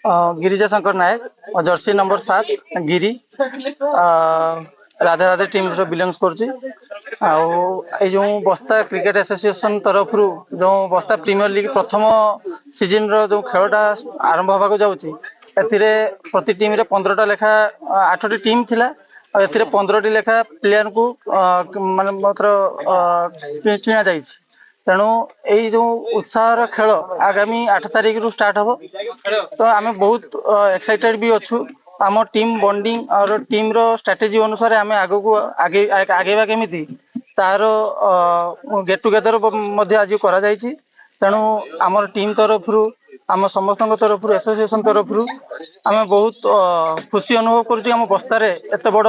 गिरिजा शंकर नायक Jersey number 7 गिरी Radhe Radhe team बिलंगस कर जो बस्ता क्रिकेट एसोसिएशन तरफ जो बस्ता प्रीमियर लीग प्रथम सीजन रो जो खेलटा आरंभ होगा जाऊँगी प्रति टीम रे 15टा लेखा 8टी टीम थिला 15टी लेखा प्लेयर को माने मात्र किना जाइछि तेणु यही जो उत्साह खेल आगामी 8 तारिख रु स्टार्ट हम तो आम बहुत एक्साइटेड भी अच्छु आम टीम बॉन्डिंग और टीम रो स्ट्रेटेजी अनुसार आम आग को आगे आगेवा केमिति तार गेट टुगेदर आज करा जाइछि तेणु आमर टीम तरफ आम समस्त तरफ एसोसिएशन तरफ आम बहुत खुशी अनुभव करुँ बस्तार एत बड़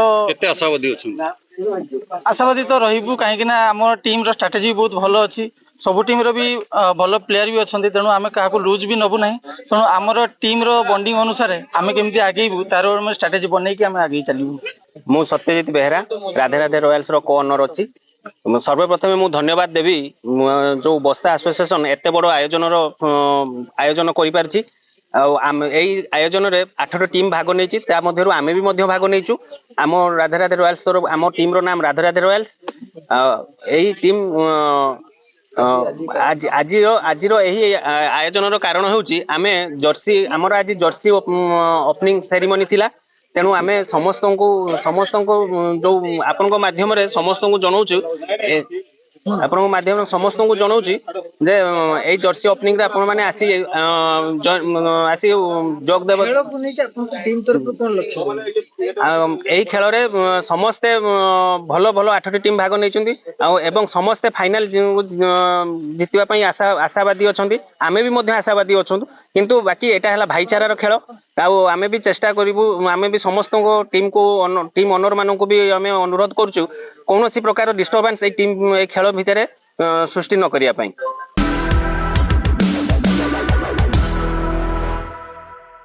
आशावादी तो रही कहीं आम टीम रो स्ट्रेटेजी बहुत भल अच्छी सब टीम रो भी भल प्लेयर भी अच्छा तेणु आम क्या लुज भी नबू ना तेणु आमर टीम रो बॉन्डिंग अनुसार आम केमती आगेबू तार स्ट्रेटेजी बनई आम आगे चलू। मु सत्यजित बेहरा राधे राधे रॉयल्स रो को ओनर अच्छी सर्वप्रथमे मु धन्यवाद देवी जो बस्ता एसोसिएशन एत बड़ आयोजन कर आयोजन रे 8टी टीम भाग नहीं आम भी भाग नहीं आम राधे राधे रॉयल्स तरफ आम टीम रो नाम राधे राधे रॉयल्स यही टीम आज आज आयोजन कारण होची आमे जर्सी आमर आज जर्सी ओपनिंग सेरेमनी थिला तेणु आम समस्त को जो आपण माध्यम समस्त को जनाऊँ आपण माध्यम समस्त को जनाऊँ जे ए जर्सी ओपनिंग रे आपण माने आसी आसी जोग देव यही खेल रे समस्ते भल भल 8टी टीम भाग नहीं समस्ते फाइनाल जितवा पई आशावादी अच्छा आमे भी आशावादी अच्छा किंतु बाकी एटा हला भाईचारार खेल आमे भी चेष्टा करूँ आमे भी समस्त टीम को टीम ओनर मान को भी आमे अनुरोध करूँ कौन प्रकार डिस्टर्बेंस टीम खेल भितर सृष्टि न करिया पई।